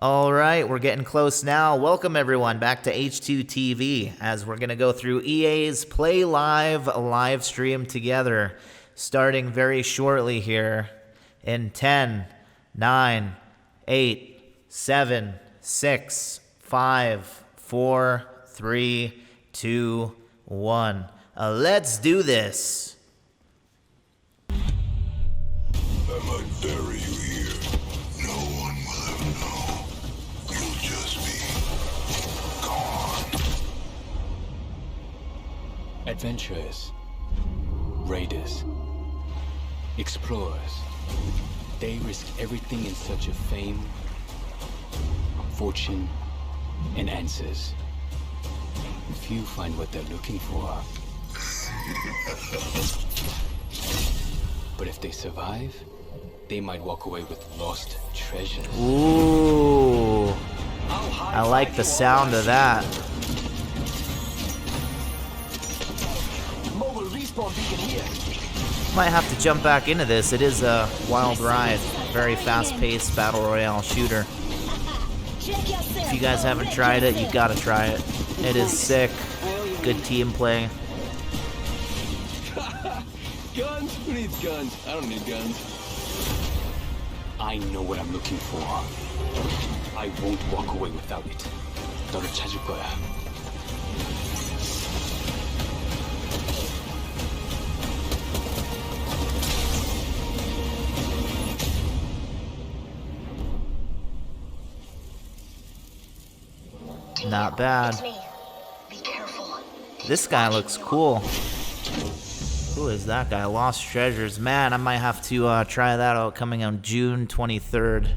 Alright, we're getting close now. Welcome everyone back to H2TV as we're going to go through EA's Play live stream together, starting very shortly here in 10, 9, 8, 7, 6, 5, 4, 3, 2, 1. Let's do this. I might bury you here. No one will ever know. You'll just be gone. Adventurers, raiders, explorers. They risk everything in search of fame, fortune, and answers. Few find what they're looking for. But if they survive, they might walk away with lost treasures. Ooh, I like the sound of that. Mobile respawn beacon here. Might have to jump back into this. It is a wild ride, very fast-paced battle royale shooter. If you guys haven't tried it, you gotta try it. It is sick. Good team play. Guns? Who needs guns? I don't need guns. I know what I'm looking for. I won't walk away without it. 너를 찾을 거야. Not bad. This guy looks cool. Who is that guy? Lost Treasures. Man, I might have to try that out, coming on June 23rd.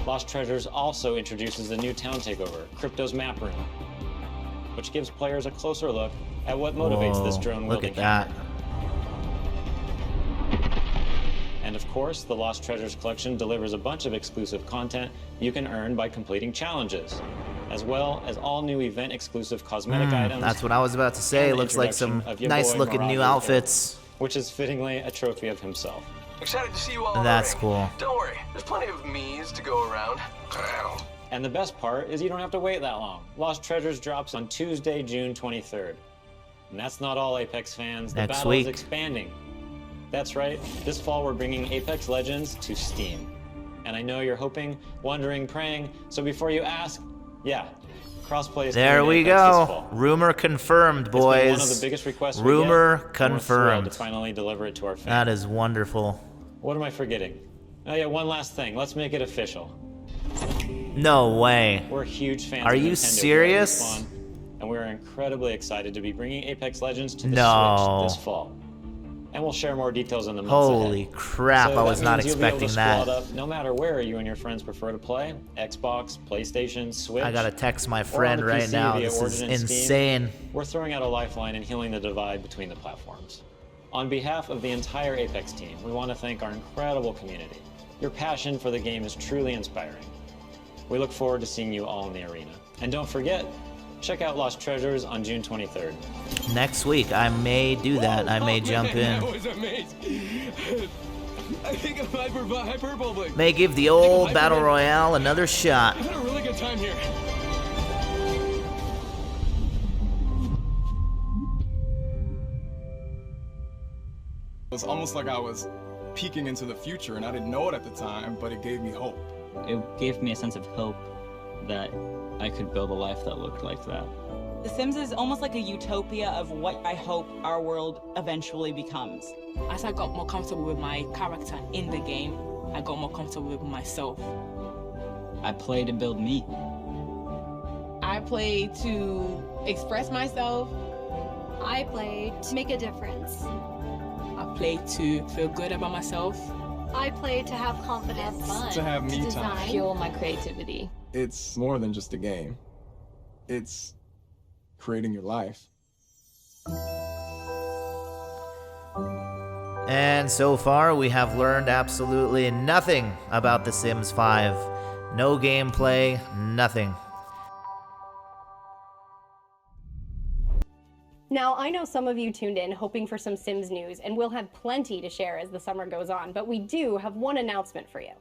Lost Treasures also introduces a new town takeover, Crypto's Map Room, which gives players a closer look at what motivates this drone look wielding at that. hacker. And of course, the Lost Treasures collection delivers a bunch of exclusive content you can earn by completing challenges, as well as all new event-exclusive cosmetic items. That's what I was about to say. and the Looks like some introduction of your nice-looking boy new Mirage, outfits. which is fittingly a trophy of himself. Excited to see you all. That's cool. Don't worry, there's plenty of me's to go around. And the best part is you don't have to wait that long. Lost Treasures drops on Tuesday, June 23rd. And that's not all, Apex fans. The Next battle week. is expanding. That's right, this fall we're bringing Apex Legends to Steam. And I know you're hoping, wondering, praying, so before you ask, yeah, crossplay is There coming to we Apex this go. fall. Rumor confirmed, It's been one of the boys. biggest requests we Rumor get, and we're thrilled confirmed. to finally deliver it to our fans. That is wonderful. What am I forgetting? Oh yeah, one last thing. Let's make it official. No way. We're huge fans Are of you Nintendo serious? Respawn, and we're incredibly excited to be bringing Apex Legends to the No. Switch this fall. And we'll share more details in the months Holy ahead. crap, So I was that not means you'll be able to expecting that. squad up no matter where you and your friends prefer to play. Xbox, PlayStation, Switch. I gotta text my or on friend the right PC now. via This is Origin and Steam. insane. We're throwing out a lifeline and healing the divide between the platforms. On behalf of the entire Apex team, we want to thank our incredible community. Your passion for the game is truly inspiring. We look forward to seeing you all in the arena. And don't forget, check out Lost Treasures on June 23rd. Next week, I may do that. I may jump in. That was amazing. I think I'm hyperbole. May give the old Battle Royale another shot. I had a really good time here. It was almost like I was peeking into the future, and I didn't know it at the time, but it gave me hope. It gave me a sense of hope that I could build a life that looked like that. The Sims is almost like a utopia of what I hope our world eventually becomes. As I got more comfortable with my character in the game, I got more comfortable with myself. I play to build me. I play to express myself. I play to make a difference. I play to feel good about myself. I play to have confidence. To have me time. Fuel my creativity. It's more than just a game. It's creating your life. And so far, we have learned absolutely nothing about The Sims 5. No gameplay, nothing. Now, I know some of you tuned in hoping for some Sims news, and we'll have plenty to share as the summer goes on, but we do have one announcement for you.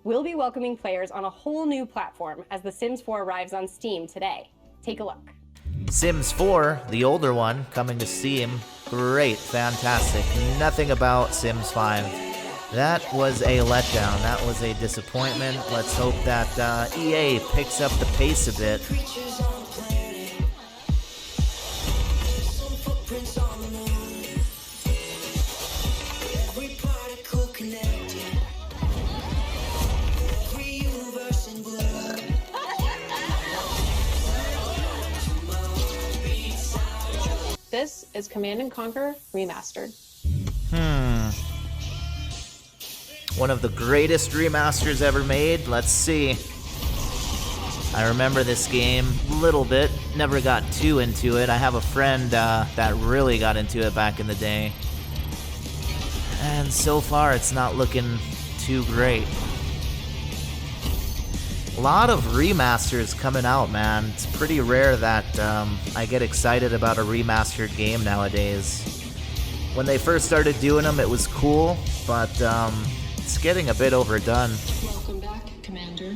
will be welcoming players on a whole new platform as The Sims 4 arrives on Steam today. Take a look. Sims 4, the older one, coming to Steam. Great, fantastic. Nothing about Sims 5. That was a letdown. That was a disappointment. Let's hope that EA picks up the pace a bit. This is Command & Conquer Remastered. One of the greatest remasters ever made. Let's see. I remember this game a little bit. Never got too into it. I have a friend that really got into it back in the day. And so far, it's not looking too great. A lot of remasters coming out, man. It's pretty rare that I get excited about a remastered game nowadays. When they first started doing them, it was cool, but it's getting a bit overdone. Welcome back, Commander.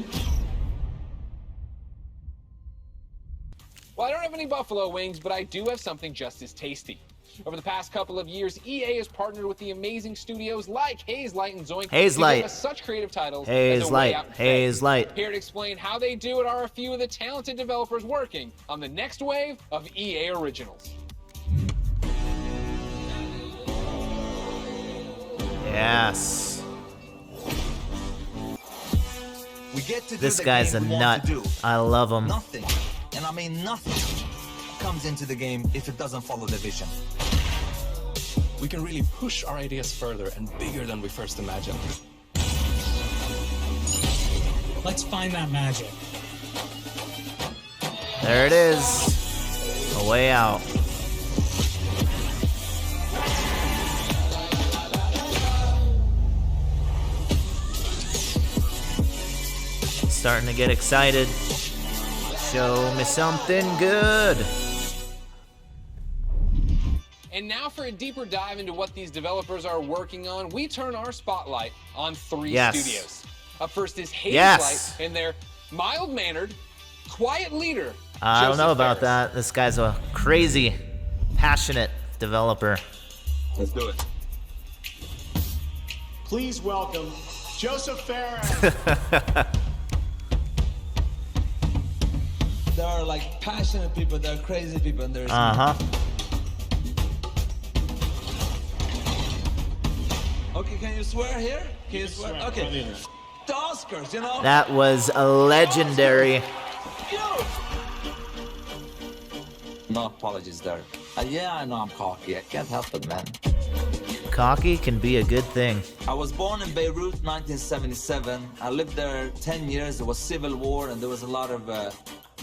Well, I don't have any buffalo wings, but I do have something just as tasty. Over the past couple of years, EA has partnered with the amazing studios like Hazelight and Zoink to give us such creative titles as A Way Out and Fate. Here to explain how they do it are a few of the talented developers working on the next wave of EA originals. Yes. We get to this guy's a nut. I love him. Nothing, and I mean nothing, comes into the game if it doesn't follow the vision. We can really push our ideas further and bigger than we first imagined. Let's find that magic. There it is. A Way Out. Starting to get excited. Show me something good. And now for a deeper dive into what these developers are working on, we turn our spotlight on three studios. Up first is Hazelight and their mild-mannered, quiet leader, I don't know about that. This guy's a crazy, passionate developer. Let's do it. Please welcome Joseph Ferris. There are like passionate people, there are crazy people, and there's Okay, can you swear here? Can you swear? Okay. The Oscars, you know? That was a legendary. No apologies there. Yeah, I know I'm cocky. I can't help it, man. Cocky can be a good thing. I was born in Beirut, 1977. I lived there 10 years. There was civil war, and there was a lot of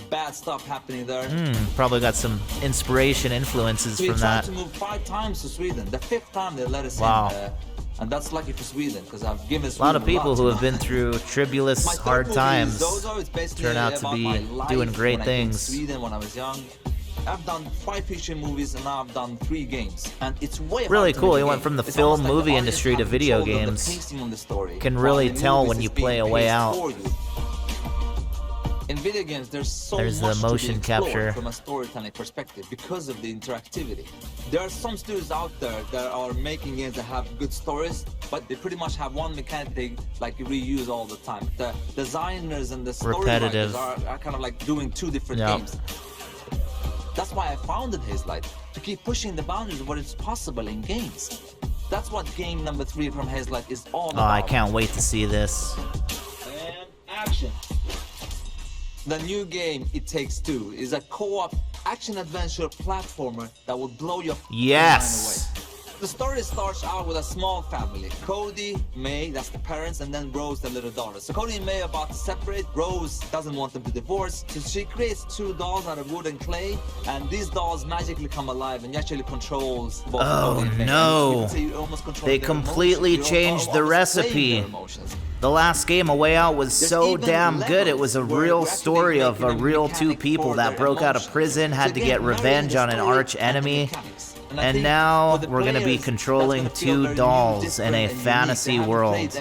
bad stuff happening there. Probably got some inspiration, influences from that. We tried to move 5 times to Sweden. The 5th time they let us in. And that's lucky for Sweden, because I've given Sweden a lot of people who have been through tribulous, hard times turn out to be doing great things. Sweden when I was young. I've done 5 fiction movies and now I've done 3 games, and it's way really cool. He went from the film movie industry to video games. Can really tell when you play A Way Out. In video games, there's so much the motion to be capture from a storytelling perspective because of the interactivity. There are some studios out there that are making games that have good stories, but they pretty much have one mechanic they like reuse all the time. The designers and the story writers are kind of like doing 2 different games. That's why I founded Hazelight, to keep pushing the boundaries of what is possible in games. That's what game number 3 from Hazelight is all about. Oh, I can't wait to see this. And action. The new game, It Takes Two, is a co-op action-adventure platformer that will blow your mind away. The story starts out with a small family. Cody, May, that's the parents, and then Rose, the little daughter. So Cody and May are about to separate. Rose doesn't want them to divorce, so she creates 2 dolls out of wood and clay, and these dolls magically come alive and actually controls both Cody and May. No, they completely changed the recipe. The last game, A Way Out, was so damn good. It was a real story of a real 2 people that broke out of prison, had to get revenge on an arch enemy. And now we're going to be controlling two dolls in a fantasy world.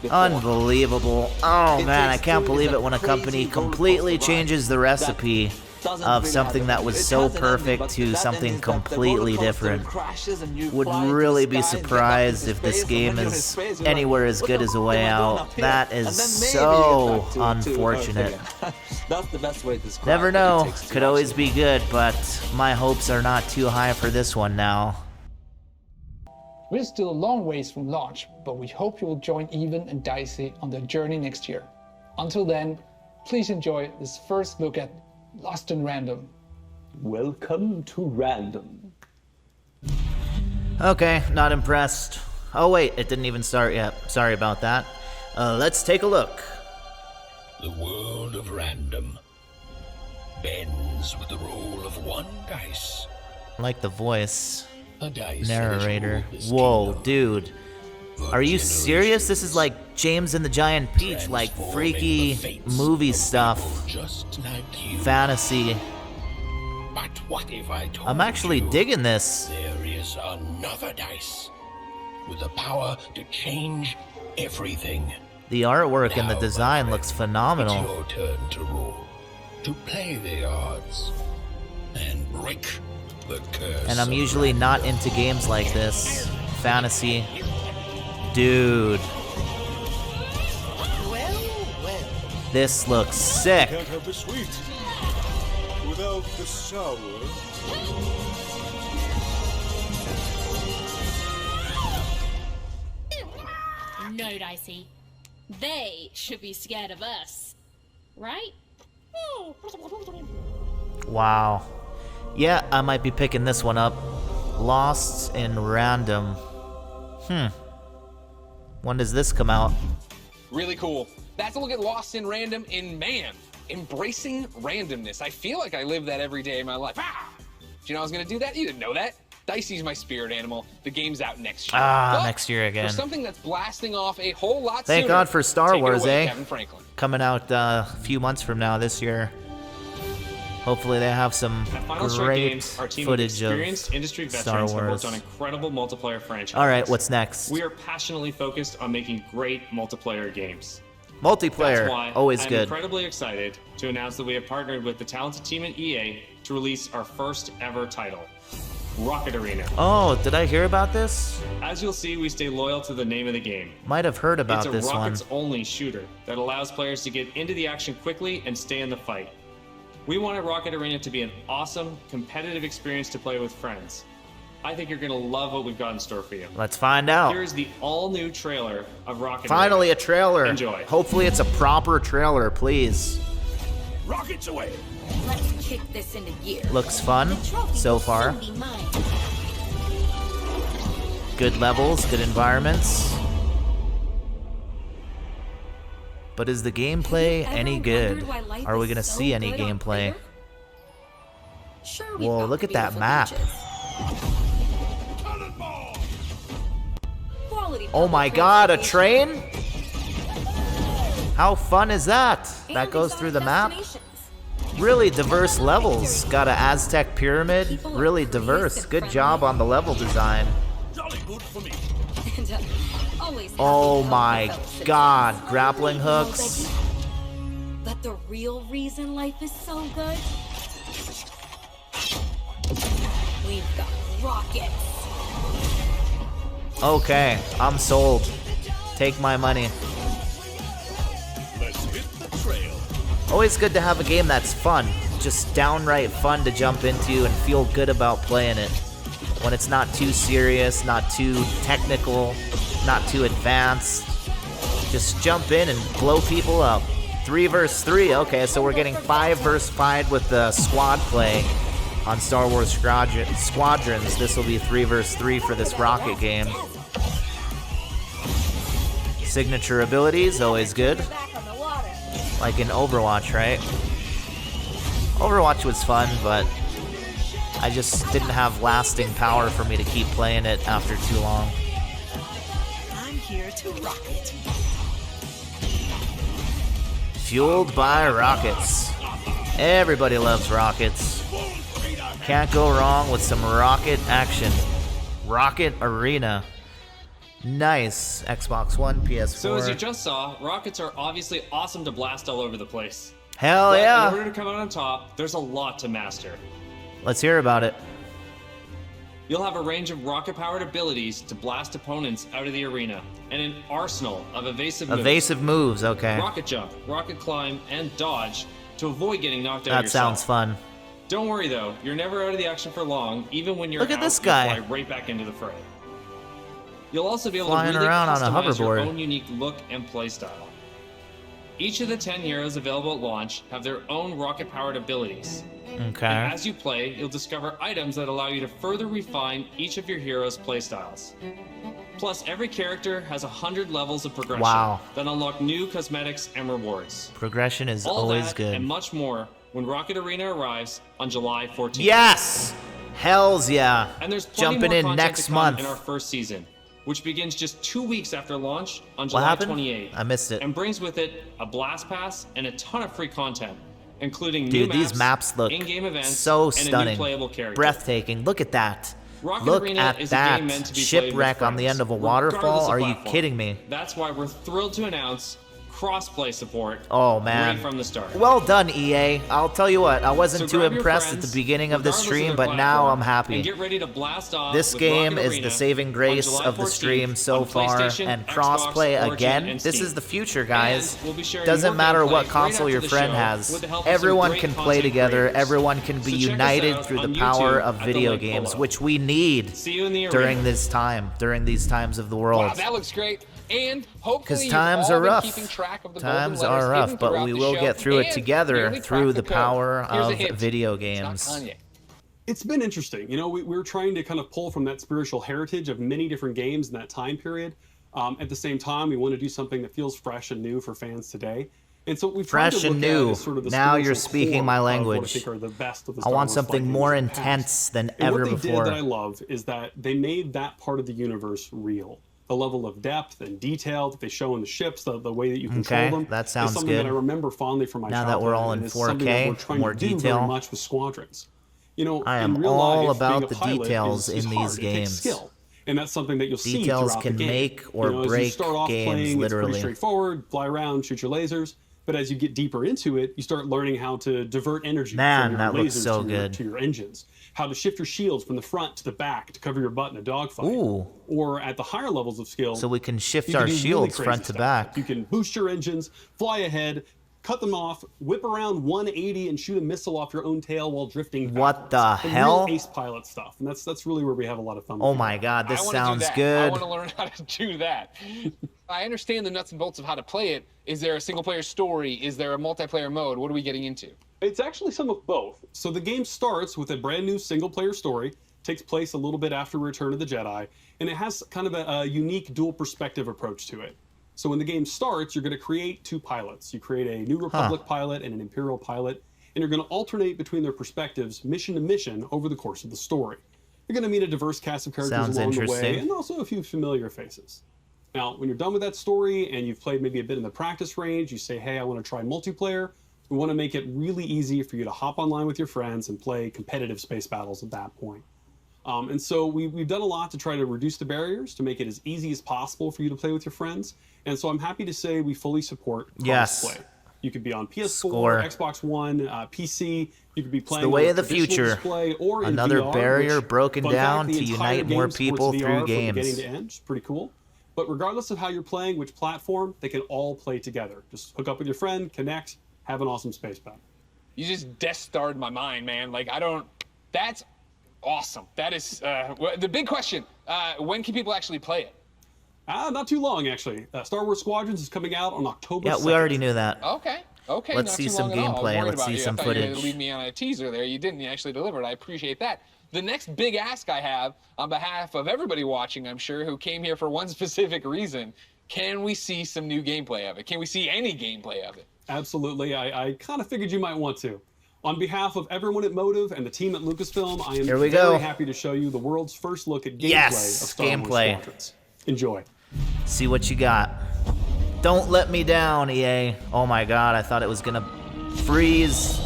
Unbelievable. Oh man, I can't believe it when a company completely changes the recipe of something that was so perfect to something completely different. Would really be surprised if this game is anywhere as good as A Way Out. That is so unfortunate. Never know, could always be good, but my hopes are not too high for this one now. We're still a long ways from launch, but we hope you will join Even and Dicey on their journey next year. Until then, please enjoy this first look at Lost in Random. Welcome to Random. Okay, not impressed. Oh wait, it didn't even start yet. Sorry about that. Let's take a look. The world of Random bends with the roll of one dice. I like the voice. A dice narrator. Whoa, dude. Are you serious? This is like James and the Giant Peach, like freaky movie stuff. Just like you. Fantasy. But what if I told I'm actually digging this. There is another dice with the power to change everything. The artwork and the design looks phenomenal. It's your turn to roll, to play the odds, and break the curse. And I'm usually not into games like this. Fantasy. Dude. This looks sick. Can't have the sweet without the sour. No, Dicey. They should be scared of us. Right? Wow. Yeah, I might be picking this one up. Lost in Random. When does this come out? Really cool. That's a look at Lost in Random in man. Embracing randomness. I feel like I live that every day of my life. Ah! Do you know I was going to do that? You didn't know that. Dicey's my spirit animal. The game's out next year. But Next year again. For something that's blasting off a whole lot Thank sooner, God for Star take it Wars, away, eh? Kevin Franklin. Coming out a few months from now this year. Hopefully they have some At Final Strike great Games, our team of footage of experienced industry Star veterans have Wars. worked on incredible multiplayer franchises. Alright, what's next? We are passionately focused on making great multiplayer games. Multiplayer, That's why always I'm good. incredibly excited to announce that we have partnered with the talented team at EA to release our first ever title, Rocket Arena. Oh, did I hear about this? As you'll see, we stay loyal to the name of the game. Might have heard about it's this a one. rockets-only shooter that allows players to get into the action quickly and stay in the fight. We wanted Rocket Arena to be an awesome, competitive experience to play with friends. I think you're going to love what we've got in store for you. Let's find out. Here's the all-new trailer of Rocket Finally Arena. a trailer. Enjoy. Hopefully it's a proper trailer, please. Rockets away. Let's kick this into gear. Looks fun so far. Good levels, good environments. But is the gameplay any good? Are we gonna see any gameplay? Whoa, look at that map. Oh my god, a train? How fun is that? That goes through the map? Really diverse levels. Got an Aztec pyramid. Really diverse. Good job on the level design. Oh my god, grappling hooks. But the real reason life is so good? We've got rockets. Okay, I'm sold. Take my money. Let's hit the trail. Always good to have a game that's fun. Just downright fun to jump into and feel good about playing it. When it's not too serious, not too technical, not too advanced. Just jump in and blow people up. 3 versus 3, okay, so we're getting 5 versus 5 with the squad play on Star Wars Squadrons. This will be 3 versus 3 for this rocket game. Signature abilities, always good. Like in Overwatch, right? Overwatch was fun, but I just didn't have lasting power for me to keep playing it after too long. I'm here to rock it. Fueled by rockets. Everybody loves rockets. Can't go wrong with some rocket action. Rocket Arena. Nice. Xbox One, PS4. So as you just saw, rockets are obviously awesome to blast all over the place. Hell but yeah. in order to come out on top, there's a lot to master. Let's hear about it. You'll have a range of rocket-powered abilities to blast opponents out of the arena, and an arsenal of evasive moves. Evasive moves, okay. Rocket jump, rocket climb, and dodge to avoid getting knocked out That yourself. sounds fun. Don't worry though, you're never out of the action for long, even when you're Look at out, this you guy. fly right back into the fray. You'll also be able Flying to really around on a customize your hoverboard. own unique look and playstyle. Each of the 10 heroes available at launch have their own rocket-powered abilities. Okay. And as you play, you'll discover items that allow you to further refine each of your heroes' playstyles. Plus, every character has 100 levels of progression that unlock new cosmetics and rewards. Progression is All always that good. and much more when Rocket Arena arrives on July 14th. Yes! Hells yeah. And there's plenty Jumping more in content next to come month. in our first season, which begins just 2 weeks after launch on What July happened? 28th. I missed it. And brings with it a blast pass and a ton of free content, including Dude, new these maps look in-game events, so and stunning. a new playable character. Breathtaking. Look at that. Rocket Look Arena at is a game meant that. to be played with Shipwreck on the friends, end of a regardless waterfall? of Are you platform. kidding me? That's why we're thrilled to announce cross-play support Oh man. right from the start. Well done, EA. I'll tell you what, I wasn't So too grab your impressed at friends, the beginning of the regardless stream, their but now platform, I'm happy. And get ready to blast off This with game Rocket is Arena the saving grace on July of the 14th stream so on far, PlayStation, and Xbox, crossplay Origin, again. and This Steam. is the future, guys. And we'll be sharing Doesn't more matter gameplay what right console after your the friend show has. with the help of some Everyone great can play content together. creators. Everyone can be So check us united out through the on power YouTube of at the video link games, below. which we need See you in the during arena. this time, during these times of the world. Wow, that looks great. And hopefully Because you've times all are been rough. keeping track of the Times golden letters are rough, hidden but throughout we the will show get through it and together nearly through cracked the code. power Here's a of hint. video It's not games. Kanye. It's been interesting. You know, we're trying to kind of pull from that spiritual heritage of many different games in that time period. At the same time, we want to do something that feels fresh and new for fans today. And so we've tried Fresh to look and at new. as sort of the Now you're spiritual speaking core my of what I language. think are the best of the I Star want Wars something fight more games of the past. intense than And ever what they before. did that I love is that they made that part of the universe real. The level of depth and detail that they show in the ships, the way that you control Okay, them, that sounds is something good. that I remember fondly from my Now that childhood. we're all in and it's something that 4K, we're trying more to do detail. very much with Squadrons. You know, I am in real all life, about being a the pilot details is in hard. these It takes games. skill. And that's something that you'll see Details throughout can the game. make or As you break start off games, playing, it's literally. pretty straightforward, fly around, shoot your lasers. But as you get deeper into it, you start learning how to divert energy Man, from your that looks lasers so to, your, good. to your engines, how to shift your shields from the front to the back to cover your butt in a dogfight. Ooh. Or at the higher levels of skill, So we can shift you can our do really shields crazy front to stuff. back. You can boost your engines, fly ahead, cut them off, whip around 180 and shoot a missile off your own tail while drifting What the backwards. hell? Real ace pilot stuff. And that's really where we have a lot of fun. Oh my god, this I wanna do sounds that. I good. want to learn how to do that. I understand the nuts and bolts of how to play it. Is there a single player story? Is there a multiplayer mode? What are we getting into? It's actually some of both. So the game starts with a brand new single-player story, takes place a little bit after Return of the Jedi, and it has kind of a unique dual perspective approach to it. So when the game starts, you're going to create two pilots. You create a New Republic pilot and an Imperial pilot, and you're going to alternate between their perspectives mission to mission over the course of the story. You're going to meet a diverse cast of characters Sounds along the way, interesting. and also a few familiar faces. Now, when you're done with that story and you've played maybe a bit in the practice range, you say, hey, I want to try multiplayer. We want to make it really easy for you to hop online with your friends and play competitive space battles at that point. And so we've done a lot to try to reduce the barriers, to make it as easy as possible for you to play with your friends. And so I'm happy to say we fully support Yes. crossplay. You could be on PS4, Score. Xbox One, PC. You could be playing the way on of the traditional future. display or in Another VR, barrier which, broken fun fact, down the to entire unite more game supports people VR through from beginning games. to end, which is pretty cool. But regardless of how you're playing, which platform, they can all play together. Just hook up with your friend, connect, have an awesome space battle. You just Death Starred my mind, man. Like, that's awesome. That is, the big question, when can people actually play it? Not too long, actually. Star Wars Squadrons is coming out on October 2nd. Yeah, we already knew that. Okay. Okay, Let's not see too some long at all. I was gameplay. worried Let's about see you. some I thought you were footage. gonna leave me on a teaser there. You didn't. You actually delivered. I appreciate that. The next big ask I have on behalf of everybody watching, I'm sure, who came here for one specific reason, can we see some new gameplay of it? Can we see any gameplay of it? Absolutely. I kind of figured you might want to. On behalf of everyone at Motive and the team at Lucasfilm, I am Here we very go. happy to show you the world's first look at gameplay Yes, of Star Wars gameplay. Squadrons. Enjoy. See what you got. Don't let me down, EA. Oh my god, I thought it was gonna freeze.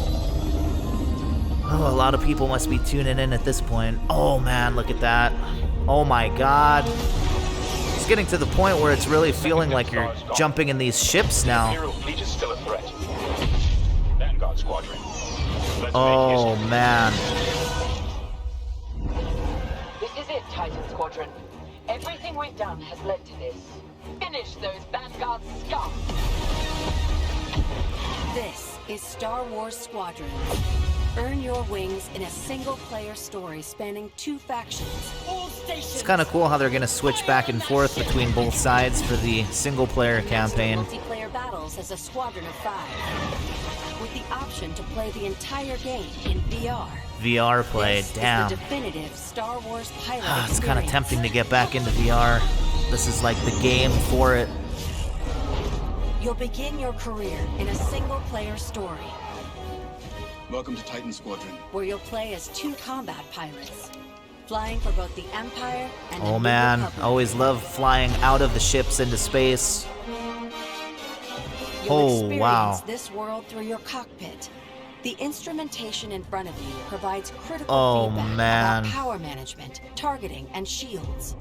Oh, a lot of people must be tuning in at this point. Oh man, look at that. Oh my god. It's getting to the point where it's really feeling like you're jumping in these ships now. Oh man. This is it, Titan Squadron. Everything we've done has led to this. Finish those Vanguard scum! This is Star Wars Squadron. Earn your wings in a single-player story spanning 2 factions. It's kind of cool how they're going to switch back and forth between both sides for the single-player campaign. Multiplayer battles as a squadron of 5, with the option to play the entire game in VR. VR play, damn. Is the definitive Star Wars pilot It's kind of tempting to get back into VR. This is like the game for it. You'll begin your career in a single-player story. Welcome to Titan Squadron, where you'll play as 2 combat pilots, flying for both the Empire and the Oh New man, Republic. always love flying out of the ships into space. You'll experience wow. this world through your cockpit. The instrumentation in front of you provides critical feedback man. about power management, targeting, and shields.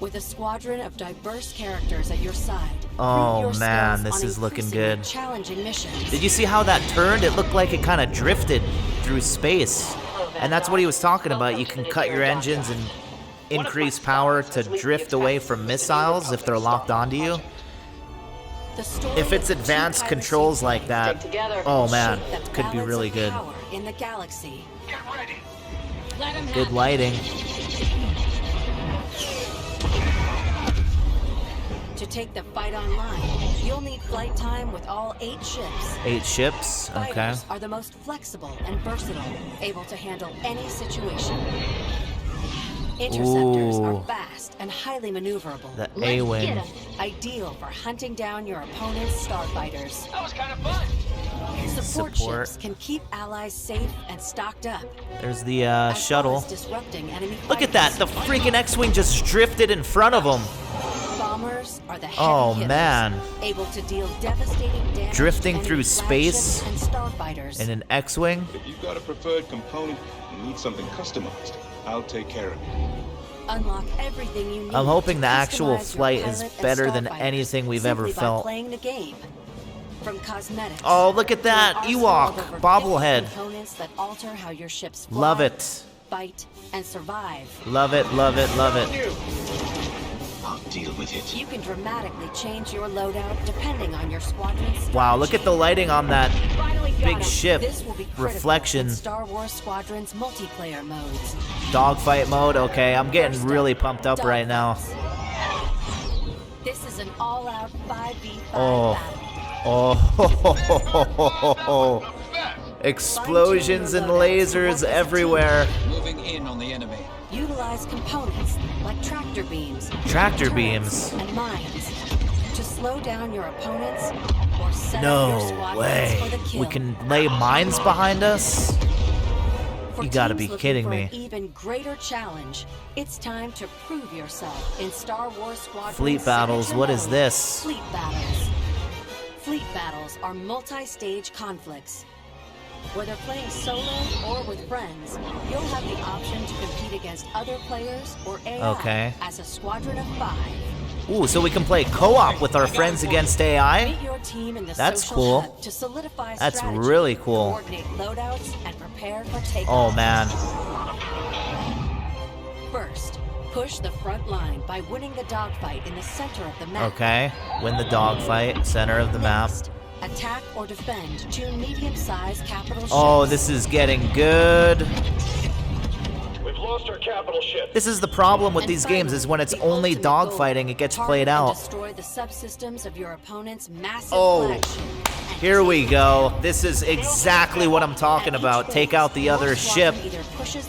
With a squadron of diverse characters at your side, Oh man, this is looking good. challenging missions. Did you see how that turned? It looked like it kind of drifted through space. And that's what he was talking about. You can cut your engines and increase power to drift away from missiles if they're locked onto you. If it's advanced controls like that, oh man, it could be really good. In the galaxy. Good lighting. To take the fight online, you'll need flight time with all 8 ships. 8 ships, okay. Fighters are the most flexible and versatile, able to handle any situation. Interceptors are fast and highly maneuverable. The A-wing. Ideal for hunting down your opponent's starfighters. That was kind of fun! Support ships can keep allies safe and stocked up. There's the shuttle. Disrupting enemy Look at that, the freaking X-wing just drifted in front of him. Bombers are the Oh heavy man. hitters, able to deal devastating damage Drifting to through enemy space flagships and starfighters. in an X-wing. If you've got a preferred component and need something customized, I'll take care of it. Unlock everything you need. I'm hoping the to actual customize your flight is pilot and better than starfighters anything we've ever simply by felt. playing the game. From cosmetics. Oh, look at that to an Ewok arsenal of over 50 bobblehead. components that alter how your ships fly, Love it. fight, and survive. Love it, love it, love it. I'll deal with it. You can dramatically change your loadout depending on your squadron's Wow, look at the lighting on that big him. ship. This will be critical Reflection. in Star Wars Squadron's multiplayer modes. Dogfight mode. Okay, I'm getting really pumped up right now. This is an all-out 5v5 Oh. battle. Oh. Explosions and lasers everywhere. Moving in on the enemy. Utilize components like tractor beams, Tractor turrets, beams. and mines to slow down your opponents or set up your No squadrons way. for the kill. We can lay mines behind us? For You gotta teams be looking kidding for me. An even greater challenge. It's time to prove yourself in Star Wars Squadron. Fleet battles, what is this? Fleet battles. Fleet battles are multi-stage conflicts. Whether playing solo or with friends, you'll have the option to compete against other players or AI Okay. as a squadron of 5. Ooh, so we can play co-op with our friends against AI? Meet your team in the That's social cool. hub to solidify That's strategy, really cool. coordinate loadouts, and prepare for takeoff. Oh man. First, push the front line by winning the dogfight in the center of the map. Okay. Win the dogfight, center of the map. Attack or defend 2 medium-sized capital ships. Oh, this is getting good. We've lost our capital ship. This is the problem with these games, is when it's only dogfighting, it gets played out. Destroy the subsystems of your opponent's massive Oh, flagship. here we go. This is exactly what I'm talking about. Take out the other ship.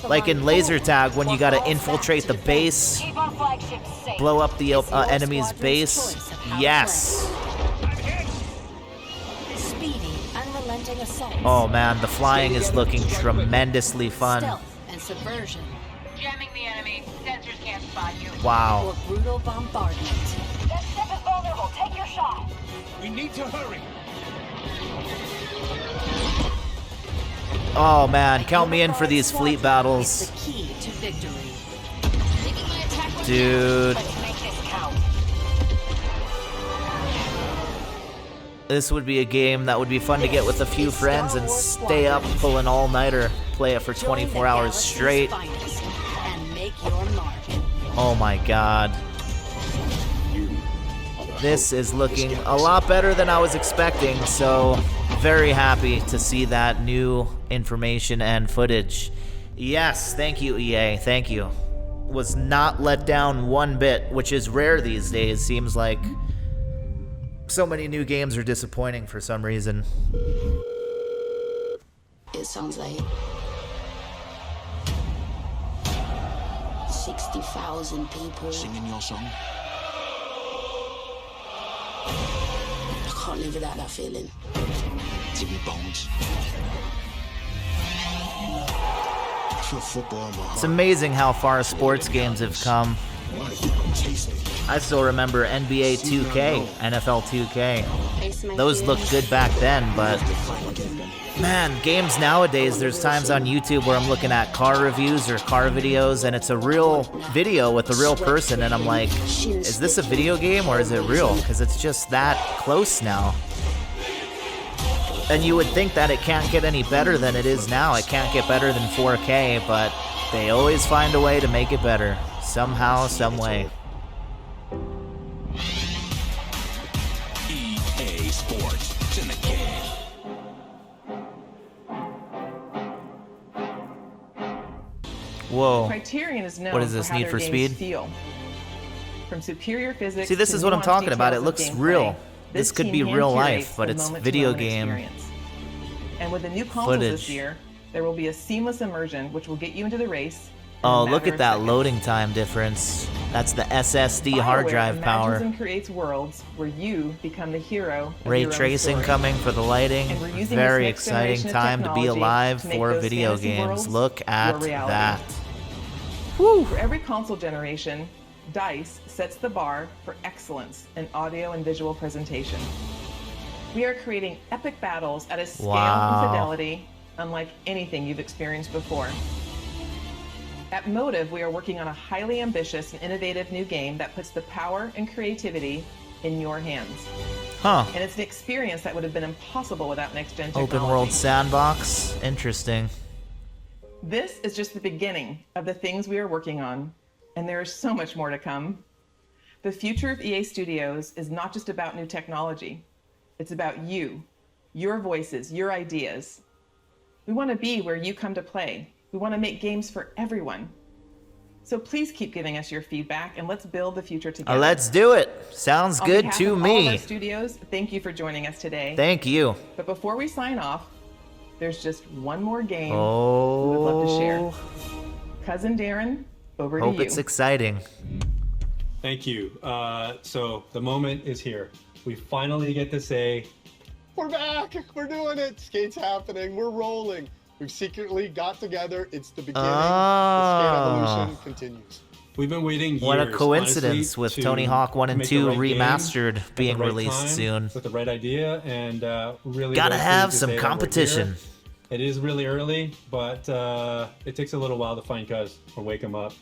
Like in laser tag, when you gotta infiltrate the base, blow up the enemy's base. Yes. Speedy, unrelenting assault. Oh man, the flying is looking tremendously fun. Stealth and subversion. Jamming the enemy. Sensors can't spot you. Wow. Or brutal bombardment. That ship is vulnerable. Take your shot. We need to hurry. Oh man, count me in for these fleet battles. The key to victory. Dude. This would be a game that would be fun to get with a few friends and stay up, pull an all-nighter, play it for 24 hours straight. Oh my god. This is looking a lot better than I was expecting, so very happy to see that new information and footage. Yes, thank you, EA, thank you. Was not let down one bit, which is rare these days. Seems like so many new games are disappointing for some reason. It sounds like 60,000 people singing your song. I can't live without that feeling. Jimmy Bones. I feel football in my heart. It's amazing how far sports games have come. I still remember NBA 2K, NFL 2K. Those looked good back then, but man, games nowadays, there's times on YouTube where I'm looking at car reviews or car videos, and it's a real video with a real person, and I'm like, is this a video game or is it real? Because it's just that close now. And you would think that it can't get any better than it is now. It can't get better than 4K, but they always find a way to make it better. Somehow, some way. EA Sports. It's in the game. Whoa. Criterion is known what is this, for how Need their for games Speed? Feel. From superior physics. See, this to is what I'm nuanced talking about. It details of looks gameplay, real. This could team be real hand-curates life, but the it's moment-to-moment video game experience. And with the new consoles footage. this year, there will be a seamless immersion which will get you into the race. Oh, look at that loading time difference. That's the SSD hard drive power. Imagines and creates worlds where you become the hero of Ray your own trailing story. coming for the lighting. And we're using Very this next exciting generation of time to be technology alive to make for those video fantasy games. worlds Look at your reality. that. For every console generation, DICE sets the bar for excellence in audio and visual presentation. We are creating epic battles at a scale and fidelity unlike anything you've experienced before. At Motive, we are working on a highly ambitious and innovative new game that puts the power and creativity in your hands. Huh. And it's an experience that would have been impossible without next-gen technology. Open world sandbox. Interesting. This is just the beginning of the things we are working on, and there is so much more to come. The future of EA Studios is not just about new technology. It's about you, your voices, your ideas. We want to be where you come to play. We want to make games for everyone. So please keep giving us your feedback, and let's build the future together. Let's do it. Sounds On good behalf to of all of our me. studios, thank you for joining us today. Thank you. But before we sign off, there's just one more game we Oh. would love to share. Cousin Darren, over to Hope you. it's exciting. Thank you. So the moment is here. We finally get to say, we're back. We're doing it. Skate's happening. We're rolling. We've secretly got together. It's the beginning. The skate evolution continues. we've been waiting years. What a coincidence honestly, with to Tony Hawk 1 and make the 2 right game remastered at being the right released time, soon. with the right idea, and really Gotta really have pleased to some say that we're competition. here. It is really early, but it takes a little while to find Cuz or wake him up.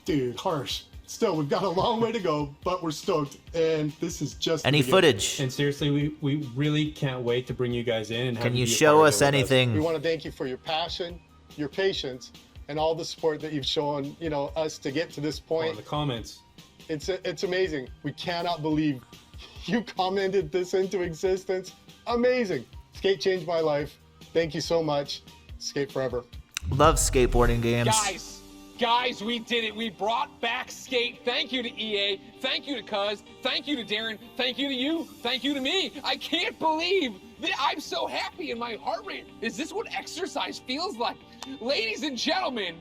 Dude, harsh. Still, we've got a long way to go, but we're stoked, and this is just Any the beginning. footage? And seriously, we really can't wait to bring you guys in. And have Can you be a show part of us it with anything? We want to thank you for your passion, your patience, and all the support that you've shown, us to get to this point. Oh, the comments. It's amazing. We cannot believe you commented this into existence. Amazing. Skate changed my life. Thank you so much. Skate forever. Love skateboarding games. Guys, we did it. We brought back Skate. Thank you to EA. Thank you to Cuz. Thank you to Darren. Thank you to you. Thank you to me. I can't believe that I'm so happy and my heart rate. Is this what exercise feels like? Ladies and gentlemen,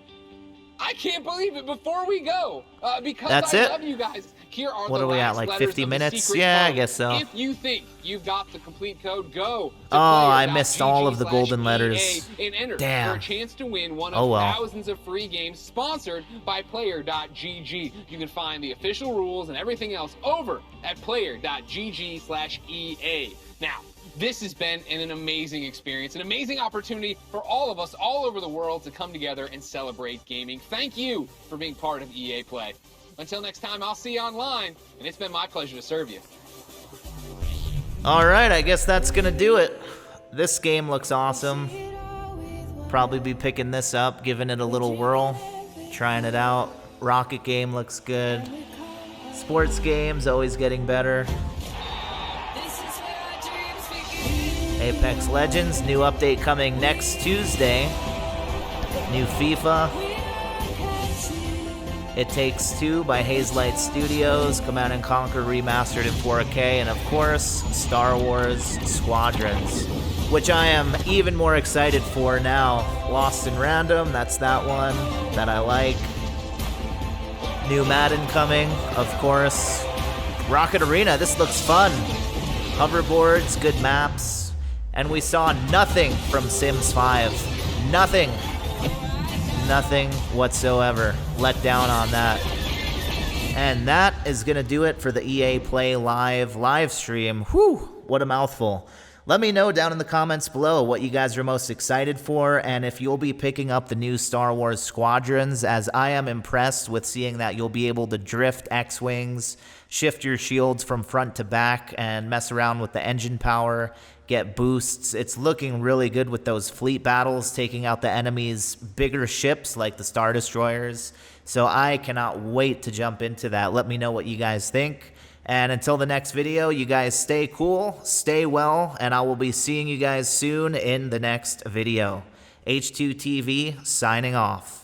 I can't believe it. Before we go, because That's I it? love you guys, here are What the are we at, last like letters 50 of the minutes? secret Yeah, I code. guess so. If you think you've got the complete code, go to Oh, I missed all of the golden player.gg/EA letters. and enter Damn. for a chance to win one Oh, of well. thousands of free games sponsored by player.gg. You can find the official rules and everything else over at player.gg/EA. Now, this has been an amazing experience, an amazing opportunity for all of us all over the world to come together and celebrate gaming. Thank you for being part of EA Play. Until next time, I'll see you online, and it's been my pleasure to serve you. All right, I guess that's gonna do it. This game looks awesome. Probably be picking this up, giving it a little whirl, trying it out. Rocket game looks good. Sports games always getting better. Apex Legends, new update coming next Tuesday. New FIFA. It Takes Two by Hazelight Studios, Command & Conquer Remastered in 4K, and of course, Star Wars Squadrons, which I am even more excited for now. Lost in Random, that's that one that I like. New Madden coming, of course. Rocket Arena, this looks fun. Hoverboards, good maps. And we saw nothing from Sims 5. Nothing. Nothing whatsoever. Let down on that. And that is going to do it for the EA Play live stream. Whew, what a mouthful. Let me know down in the comments below what you guys are most excited for, and if you'll be picking up the new Star Wars Squadrons, as I am impressed with seeing that you'll be able to drift X-Wings, shift your shields from front to back, and mess around with the engine power, get boosts. It's looking really good with those fleet battles, taking out the enemy's bigger ships like the Star Destroyers. So I cannot wait to jump into that. Let me know what you guys think. And until the next video, you guys stay cool, stay well, and I will be seeing you guys soon in the next video. H2TV signing off.